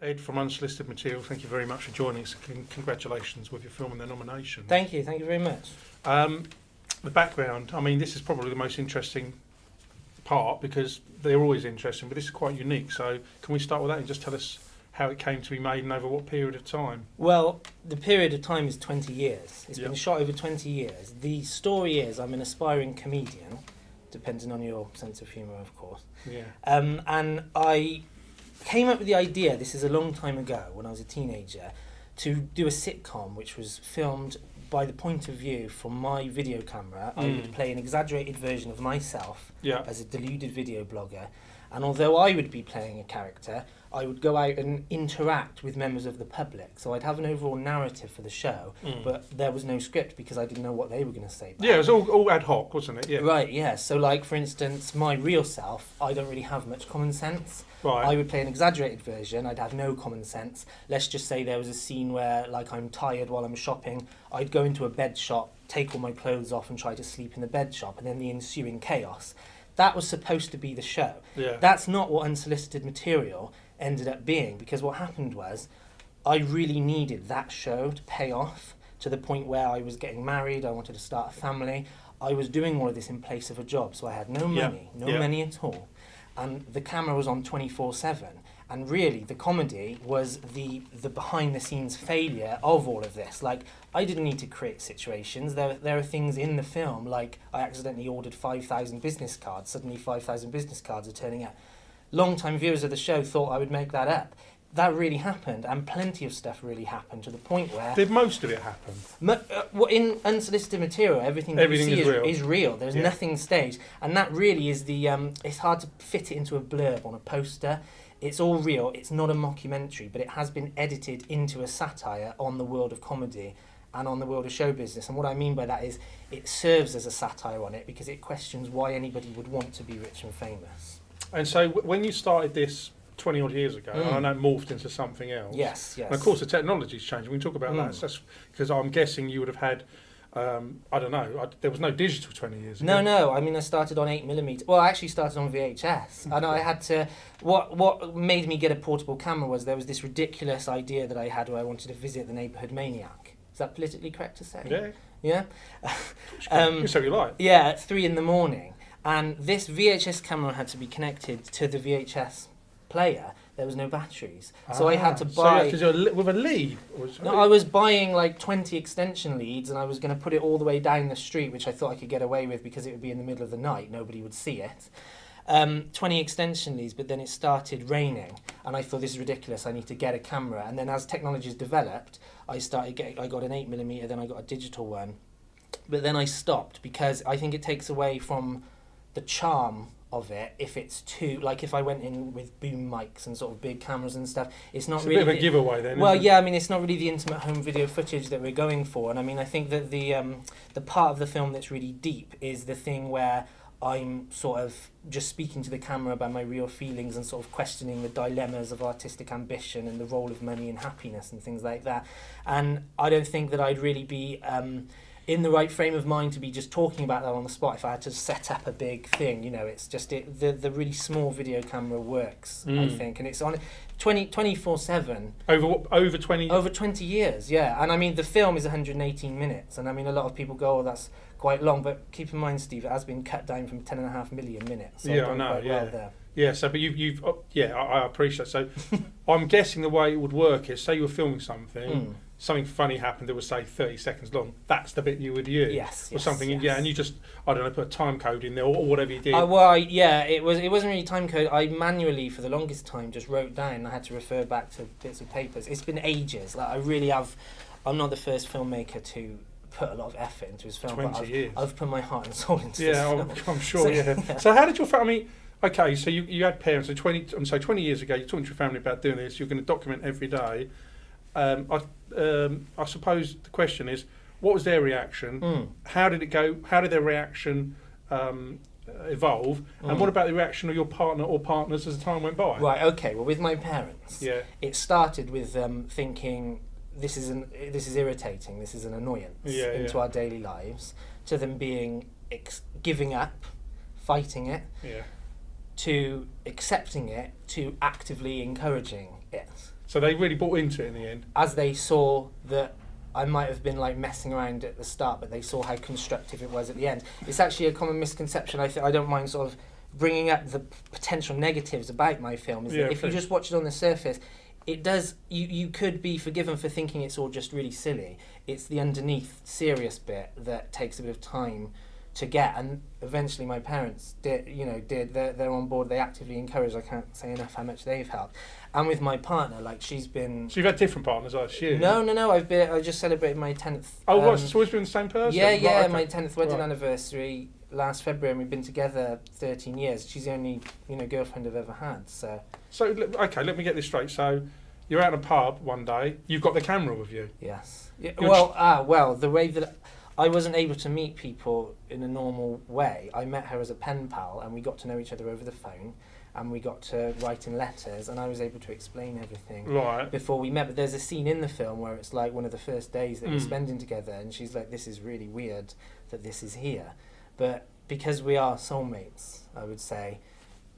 Ed from Unsolicited Material, thank you very much for joining us. Congratulations with your film and the nomination. Thank you very much. The background, I mean, this is probably the most interesting part because they're always interesting, but this is quite unique. So can we start with that and just tell us how it came to be made and over what period of time? Well, the period of time is 20 years. It's Yep. been shot over 20 years. The story is I'm an aspiring comedian, depending on your sense of humour, of course. Yeah. And I came up with the idea, this is a long time ago, when I was a teenager, to do a sitcom which was filmed by the point of view from my video camera. I would play an exaggerated version of myself as a deluded video blogger. And although I would be playing a character, I would go out and interact with members of the public. So I'd have an overall narrative for the show, but there was no script because I didn't know what they were going to say back. Yeah, it was all ad hoc, wasn't it? Yeah. Right, yeah. So like, for instance, my real self, I don't really have much common sense. Right. I would play an exaggerated version. I'd have no common sense. Let's just say there was a scene where, like, I'm tired while I'm shopping. I'd go into a bed shop, take all my clothes off and try to sleep in the bed shop, and then the ensuing chaos. That was supposed to be the show. Yeah. That's not what Unsolicited Material ended up being, because what happened was I really needed that show to pay off to the point where I was getting married, I wanted to start a family. I was doing all of this in place of a job, so I had no money, no money at all. And the camera was on 24/7. And really, the comedy was the behind-the-scenes failure of all of this. Like, I didn't need to create situations. There are things in the film, like I accidentally ordered 5,000 business cards. Suddenly 5,000 business cards are turning up. Long-time viewers of the show thought I would make that up. That really happened, and plenty of stuff really happened to the point where... Did most of it happen? In Unsolicited Material, everything you see is real. There's nothing staged. And that really is the... it's hard to fit it into a blurb on a poster. It's all real. It's not a mockumentary, but it has been edited into a satire on the world of comedy and on the world of show business. And what I mean by that is it serves as a satire on it because it questions why anybody would want to be rich and famous. And so when you started this 20 odd years ago, I know it morphed into something else. Yes. And of course the technology's changed. We can talk about that. So that's because I'm guessing you would have had... I don't know. There was no digital 20 years ago. No. I mean, I started on 8mm. Well, I actually started on VHS. And I had to... What made me get a portable camera was there was this ridiculous idea that I had where I wanted to visit the neighbourhood maniac. Is that politically correct to say? Yeah. Yeah? You say you like. Yeah, at 3 a.m. And this VHS camera had to be connected to the VHS player. There was no batteries. So I had to buy... So you had to do with a lead? No, I was buying like 20 extension leads and I was going to put it all the way down the street, which I thought I could get away with because it would be in the middle of the night. Nobody would see it. 20 extension leads, but then it started raining and I thought, this is ridiculous. I need to get a camera. And then as technologies developed, I got an 8mm, then I got a digital one. But then I stopped because I think it takes away from the charm of it if it's too, like if I went in with boom mics and sort of big cameras and stuff, it's not really... It's a bit of a giveaway then, well, isn't it? yeah, I mean, it's not really the intimate home video footage that we're going for. And I mean, I think that the part of the film that's really deep is the thing where I'm sort of just speaking to the camera about my real feelings and sort of questioning the dilemmas of artistic ambition and the role of money and happiness and things like that. And I don't think that I'd really be... in the right frame of mind to be just talking about that on the spot if I had to set up a big thing. You know, it's just the really small video camera works, I think, and it's on 24/7. Over 20? Over 20 years, yeah. And I mean, the film is 118 minutes, and I mean, a lot of people go, oh, that's quite long, but keep in mind, Steve, it has been cut down from 10.5 million minutes. So yeah, I know, well there. Yeah, so but you've I appreciate. So I'm guessing the way it would work is, say you were filming something, something funny happened that was, say, 30 seconds long. That's the bit you would use. Yes. Or something. Yes. Yeah, and you just, I don't know, put a time code in there or whatever you did. It wasn't really time code. I manually, for the longest time, just wrote down. I had to refer back to bits of papers. It's been ages. Like, I really have. I'm not the first filmmaker to put a lot of effort into his film. 20 years. I've put my heart and soul into this film. I'm sure. So, so how did your family? Okay, so you had parents. So 20 years ago, you're talking to your family about doing this. You're going to document every day. I suppose the question is, what was their reaction? How did it go? How did their reaction evolve? And what about the reaction of your partner or partners as the time went by? Right. Okay. Well, with my parents, it started with them thinking this is irritating. This is an annoyance into our daily lives. To them being giving up, fighting it. To accepting it, to actively encouraging it. So they really bought into it in the end. As they saw that I might have been like messing around at the start, but they saw how constructive it was at the end. It's actually a common misconception. I don't mind sort of bringing up the potential negatives about my film. Is that if you just watch it on the surface, it does. You could be forgiven for thinking it's all just really silly. It's the underneath serious bit that takes a bit of time to get, and eventually my parents did. They're on board. They actively encourage. I can't say enough how much they've helped. And with my partner, like she's been. So you've had different partners, I assume. No. I just celebrated my 10th. Oh, what? It's always been the same person. Yeah, Right, okay. my 10th wedding anniversary last February, and we've been together 13 years. She's the only girlfriend I've ever had. So okay, let me get this straight. So you're out in a pub one day. You've got the camera with you. yes. Yeah, well, the way that I wasn't able to meet people in a normal way. I met her as a pen pal, and we got to know each other over the phone, and we got to write in letters, and I was able to explain everything before we met. But there's a scene in the film where it's like one of the first days that we're spending together, and she's like, "This is really weird that this is here," but because we are soulmates, I would say,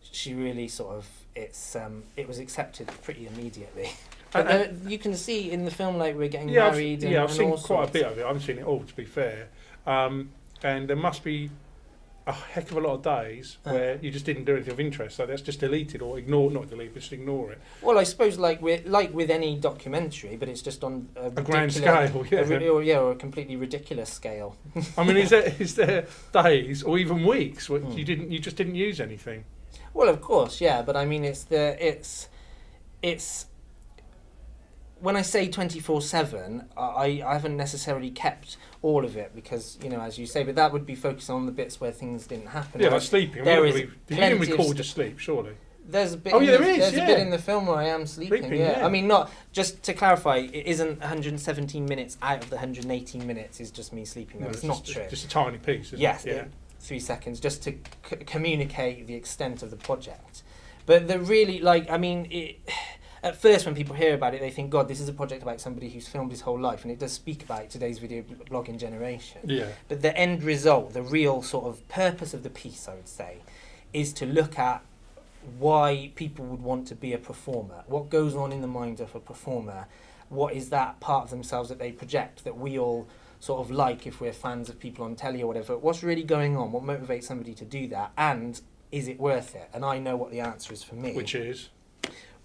she really sort of it was accepted pretty immediately. But you can see in the film, like, we're getting married. I've seen quite a bit of it. I haven't seen it all, to be fair. And there must be a heck of a lot of days where you just didn't do anything of interest. So that's just deleted or ignored, not deleted, but just ignore it. Well, I suppose like with any documentary, but it's just on a grand scale, or a completely ridiculous scale. I mean, is there days or even weeks where you just didn't use anything? Well, of course, yeah, but I mean, it's when I say 24/7, I haven't necessarily kept all of it because, as you say, but that would be focused on the bits where things didn't happen. Yeah, like sleeping. You didn't record your sleep, surely. There's a bit. Oh, yeah, there is. There's a bit in the film where I am sleeping. Yeah. I mean, not just to clarify, it isn't 117 minutes out of the 118 minutes is just me sleeping. No, it's not true. Just a tiny piece. Yes. Yeah. 3 seconds, just to communicate the extent of the project. But the really, at first when people hear about it, they think, God, this is a project about somebody who's filmed his whole life, and it does speak about today's video blogging generation. Yeah. But the end result, the real sort of purpose of the piece, I would say, is to look at why people would want to be a performer, what goes on in the mind of a performer, what is that part of themselves that they project that we all sort of like if we're fans of people on telly or whatever. What's really going on? What motivates somebody to do that? And is it worth it? And I know what the answer is for me. Which is?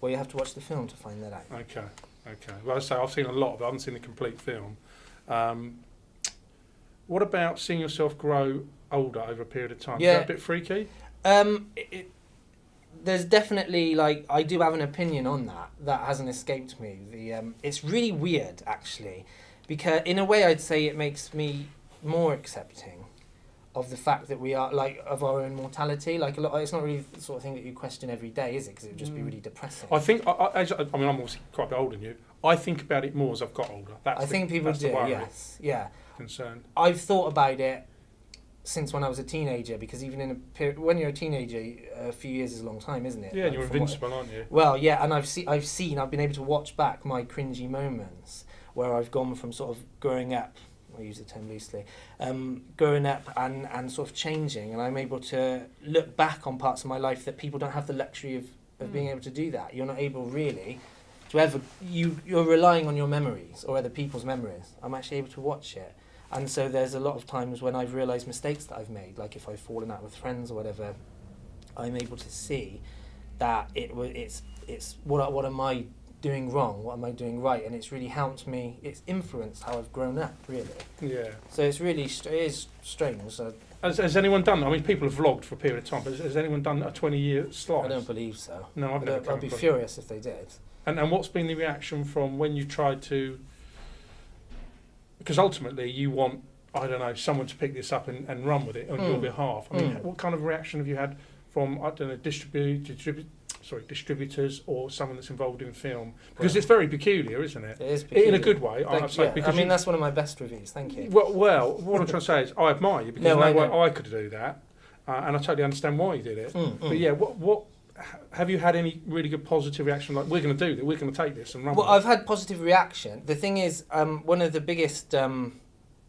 Well, you have to watch the film to find that out. Okay. Well, I say I've seen a lot of it. I haven't seen the complete film. What about seeing yourself grow older over a period of time? Yeah. Is that a bit freaky? There's definitely, I do have an opinion on that. That hasn't escaped me. It's really weird, actually, because in a way I'd say it makes me more accepting of the fact that we are, of our own mortality. Like, it's not really the sort of thing that you question every day, is it? Because it would just be really depressing. I think, I mean, I'm obviously quite a bit older than you. I think about it more as I've got older. I think people do, yes. Yeah. Concerned. I've thought about it since when I was a teenager, because even in a period, when you're a teenager, a few years is a long time, isn't it? Yeah, and you're invincible, aren't you? Well, yeah, and I've been able to watch back my cringy moments where I've gone from sort of growing up, I use the term loosely, growing up and sort of changing, and I'm able to look back on parts of my life that people don't have the luxury of being able to do that. You're not able really to ever, you're relying on your memories or other people's memories. I'm actually able to watch it. And so there's a lot of times when I've realised mistakes that I've made, like if I've fallen out with friends or whatever, I'm able to see that it's what am I doing wrong, what am I doing right, and it's really helped me. It's influenced how I've grown up, really. Yeah. So it's really it is strange. So has anyone done? I mean, people have vlogged for a period of time, but has anyone done a 20-year slice? I don't believe so. No, I've never. I'd be furious if they did. And what's been the reaction from when you tried to? Because ultimately you want, I don't know, someone to pick this up and run with it on your behalf. I mean, what kind of reaction have you had from, I don't know, distributors or someone that's involved in film? Because it's very peculiar, isn't it? It is peculiar. In a good way, I'd say. I mean, that's one of my best reviews, thank you. Well, what I'm trying to say is I admire you because I could do that. And I totally understand why you did it. But yeah, what have you had any really good positive reaction? Like, we're going to do this, we're going to take this and run with it? Well, I've had positive reaction. The thing is, one of the biggest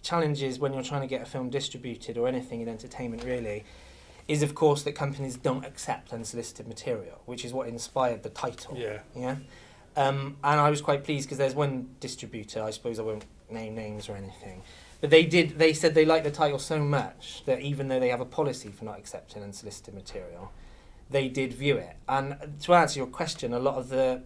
challenges when you're trying to get a film distributed or anything in entertainment really is, of course, that companies don't accept unsolicited material, which is what inspired the title. Yeah. And I was quite pleased because there's one distributor, I suppose I won't name names or anything, but they said they liked the title so much that even though they have a policy for not accepting unsolicited material, they did view it. And to answer your question, a lot of the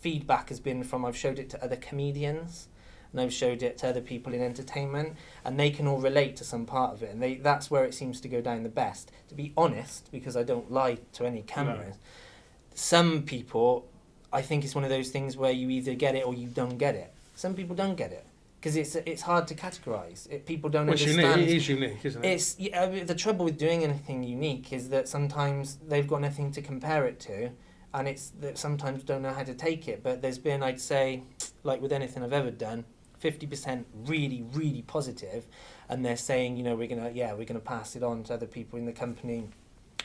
feedback has been from I've showed it to other comedians and I've showed it to other people in entertainment, and they can all relate to some part of it, and that's where it seems to go down the best. To be honest, because I don't lie to any cameras, some people, I think it's one of those things where you either get it or you don't get it. Some people don't get it because it's hard to categorise. People don't understand. It is unique, isn't it? The trouble with doing anything unique is that sometimes they've got nothing to compare it to, and it's that sometimes don't know how to take it. But there's been, I'd say, like with anything I've ever done, 50% really, really positive, and they're saying, you know, we're gonna pass it on to other people in the company.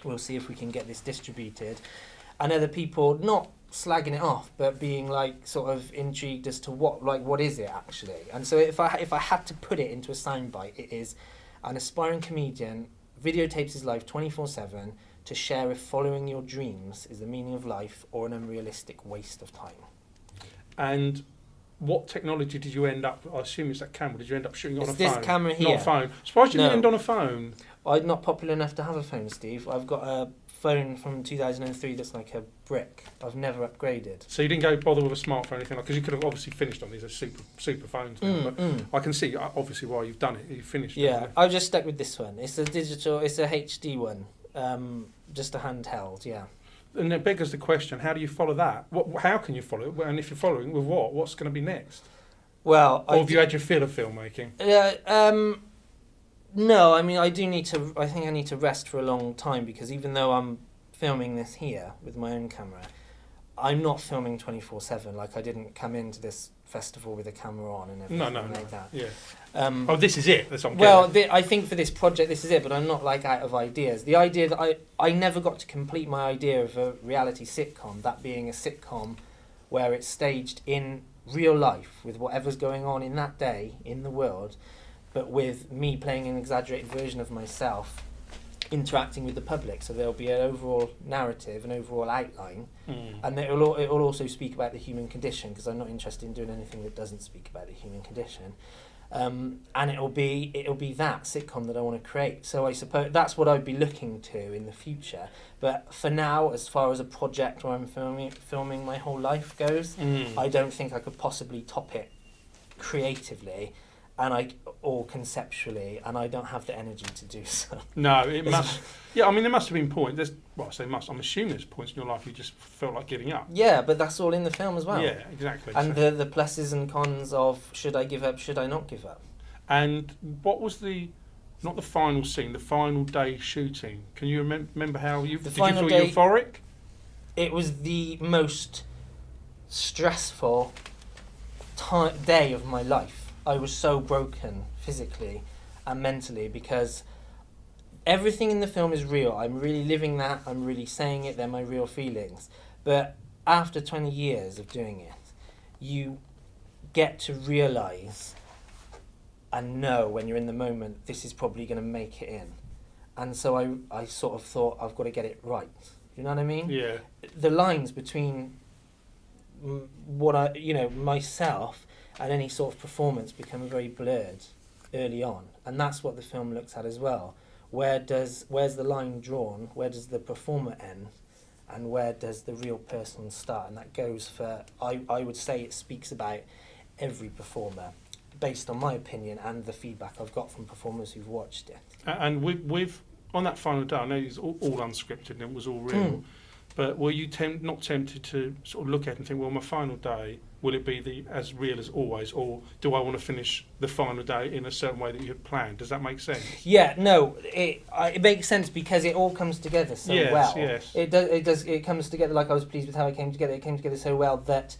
We'll see if we can get this distributed, and other people not slagging it off, but being like sort of intrigued as to what is it actually. And so if I had to put it into a soundbite, it is an aspiring comedian videotapes his life 24/7 to share if following your dreams is the meaning of life or an unrealistic waste of time. And what technology did you end up? I assume it's that camera. Did you end up shooting on a phone? It's this camera here. Not a phone. Surprised you didn't No. end on a phone. I'm not popular enough to have a phone, Steve. I've got a phone from 2003 that's like a brick. I've never upgraded. So you didn't go bother with a smartphone or anything like, because you could have obviously finished on these. Are super phones now, but I can see obviously why you've done it. You finished. Yeah, it. I've just stuck with this one. It's a digital. It's a HD one. Just a handheld. Yeah. And it beggars the question: how do you follow that? How can you follow it? And if you're following with what? What's going to be next? Well, or have you had your fill of filmmaking? No, I mean I do need to. I think I need to rest for a long time, because even though I'm filming this here with my own camera, I'm not filming 24/7. Like I didn't come into this festival with a camera on and everything like that. Yeah. This is it. That's what I'm well, I think for this project this is it, but I'm not like out of ideas. The idea that I never got to complete my idea of a reality sitcom, that being a sitcom where it's staged in real life with whatever's going on in that day in the world, but with me playing an exaggerated version of myself interacting with the public. So there'll be an overall narrative, an overall outline, and it will also speak about the human condition, because I'm not interested in doing anything that doesn't speak about the human condition. And it'll be that sitcom that I want to create. So I suppose that's what I'd be looking to in the future. But for now, as far as a project where I'm filming my whole life goes, I don't think I could possibly top it creatively, or conceptually, and I don't have the energy to do so. No, it must. Yeah, I mean, there must have been points. I'm assuming there's points in your life you just felt like giving up. Yeah, but that's all in the film as well. Yeah, exactly. And the pluses and cons of should I give up, should I not give up. And what was not the final scene, the final day shooting? Can you remember how did you feel euphoric? It was the most stressful day of my life. I was so broken physically and mentally, because everything in the film is real. I'm really living that. I'm really saying it. They're my real feelings. But after 20 years of doing it, you get to realise and know when you're in the moment, this is probably going to make it in. And so I sort of thought, I've got to get it right. You know what I mean? Yeah. The lines between myself and any sort of performance become very blurred early on, and that's what the film looks at as well. Where's the line drawn? Where does the performer end, and where does the real person start? And that goes for, I would say it speaks about every performer, based on my opinion and the feedback I've got from performers who've watched it. And with on that final day, I know it's all unscripted and it was all real, but were you not tempted to sort of look at it and think, well, my final day, will it be as real as always, or do I want to finish the final day in a certain way that you had planned? Does that make sense? Yeah, no, it makes sense because it all comes together so well. Yes. It does. It comes together. Like I was pleased with how it came together. It came together so well that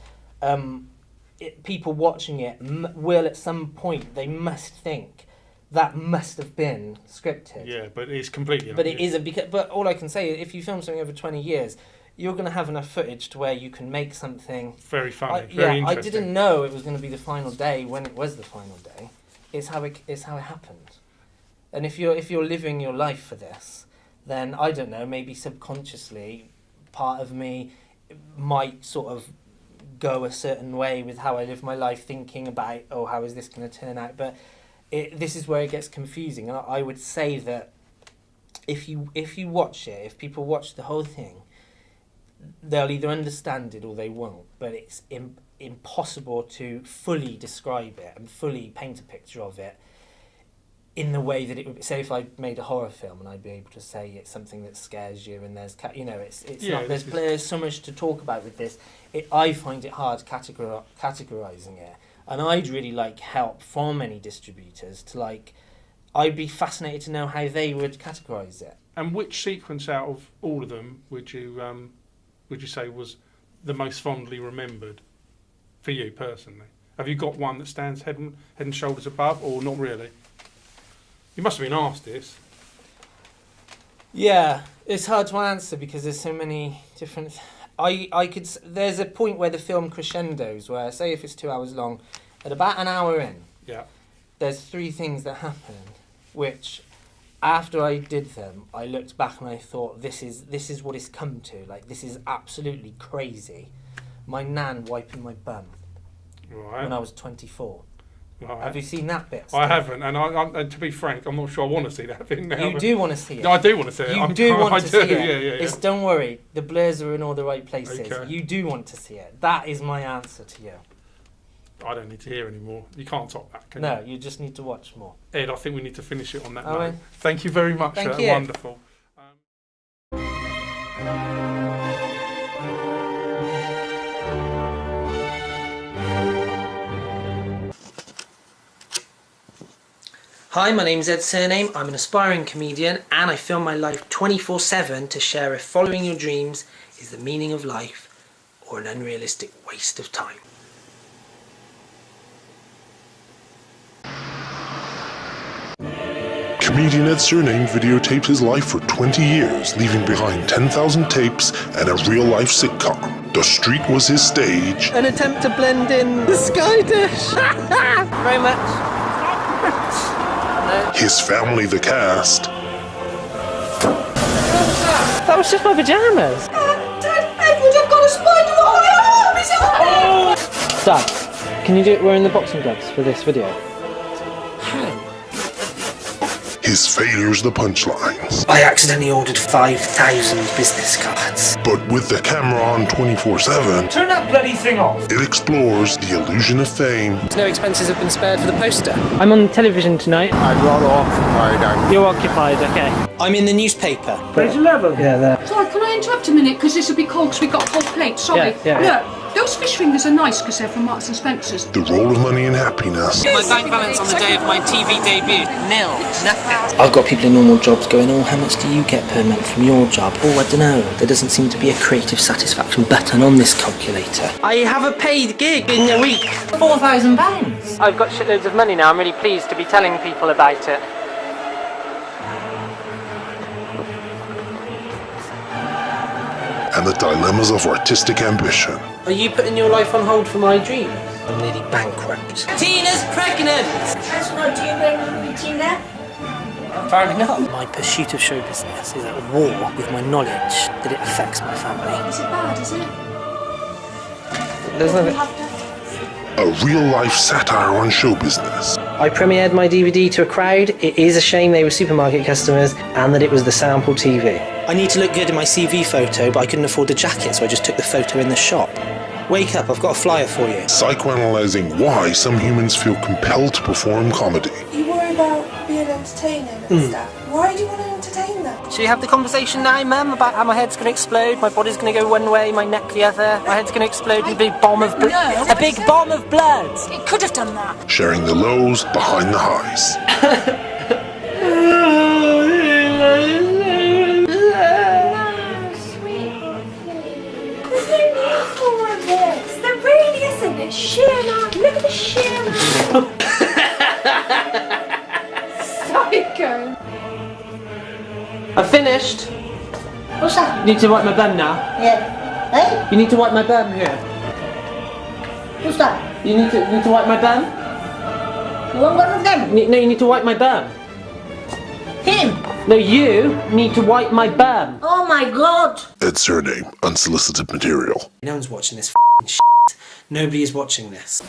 people watching it will at some point, they must think that must have been scripted. Yeah, but it's completely. But it isn't, but all I can say is, if you film something over 20 years, you're going to have enough footage to where you can make something very funny, very interesting. I didn't know it was going to be the final day when it was the final day. It's how it happened. And if you're living your life for this, then I don't know, maybe subconsciously, part of me might sort of go a certain way with how I live my life, thinking about, oh, how is this going to turn out? But this is where it gets confusing. And I would say that if you watch it, if people watch the whole thing, they'll either understand it or they won't. But it's impossible to fully describe it and fully paint a picture of it in the way that it would be. Say if I made a horror film and I'd be able to say it's something that scares you and there's not, there's so much to talk about with this. I find it hard categorizing it, and I'd really like help from any distributors to I'd be fascinated to know how they would categorize it. And which sequence out of all of them would you say was the most fondly remembered for you personally? Have you got one that stands head and shoulders above, or not really? You must have been asked this. Yeah, it's hard to answer because there's so many different. There's a point where the film crescendos, where say if it's 2 hours long, at about an hour in, there's 3 things that happen, which after I did them, I looked back and I thought, this is what it's come to. This is absolutely crazy. My nan wiping my bum when I was 24. Right. Have you seen that bit? I haven't, and to be frank, I'm not sure I want to see that thing now. You do want to see it. No, I do want to see it. You do want to see it. Yeah. Don't worry, the blurs are in all the right places. Okay. You do want to see it. That is my answer to you. I don't need to hear anymore. You can't top that, can you? No, you just need to watch more. Ed, I think we need to finish it on that note. Right. Thank you very much. Thank you. Wonderful. Hi, my name's Ed Surname. I'm an aspiring comedian and I film my life 24/7 to share if following your dreams is the meaning of life or an unrealistic waste of time. Comedian Ed Surname videotaped his life for 20 years, leaving behind 10,000 tapes and a real-life sitcom. The street was his stage. An attempt to blend in the sky dish. Very much. His family the cast. That was just my pajamas. Dad, Edward, I've got a spider on my arm! Is it on? Dad, can you do it wearing the boxing gloves for this video? His failures the punchlines. I accidentally ordered 5,000 business cards. But with the camera on 24/7, Turn that bloody thing off! it explores the illusion of fame. No expenses have been spared for the poster. I'm on television tonight. I'd rather occupied. You're occupied, okay. I'm in the newspaper. Page 11. Yeah, there. Sorry, can I interrupt a minute? Because this will be cold because we've got cold plates. Sorry. Yeah. Look, those fish fingers are nice because they're from Marks and Spencer's. The role of money and happiness. My bank balance on the day of my TV debut, nil, nothing. I've got people in normal jobs going, oh, how much do you get per month from your job? Oh, I don't know. There doesn't seem to be a creative satisfaction button on this calculator. I have a paid gig in a week. £4,000. I've got shitloads of money now. I'm really pleased to be telling people about it. And the dilemmas of artistic ambition. Are you putting your life on hold for my dreams? I'm nearly bankrupt. Tina's pregnant! That's not you going to be Tina? Apparently not. My pursuit of show business is at war with my knowledge that it affects my family. Is it bad, is it? There's nothing. A real-life satire on show business. I premiered my DVD to a crowd. It is a shame they were supermarket customers and that it was the sample TV. I need to look good in my CV photo, but I couldn't afford a jacket, so I just took the photo in the shop. Wake up, I've got a flyer for you. Psychoanalyzing why some humans feel compelled to perform comedy. You worry about being entertaining and stuff. Why do you want to entertain them? Should we have the conversation now, Mum, about how my head's going to explode, my body's going to go one way, my neck the other, my head's going to explode in a big bomb of blood? A big bomb of blood! It could have done that. Sharing the lows behind the highs. There really isn't. It's sheer now. Look at the sheer now. Psycho. I've finished. What's that? You need to wipe my bum now. Yeah. Hey? You need to wipe my bum here. What's that? You need to wipe my bum. You want one of them? No, you need to wipe my bum. Him? No, you need to wipe my bum. Oh my god. Ed Surname, unsolicited material. No one's watching this f***ing shit. Nobody is watching this.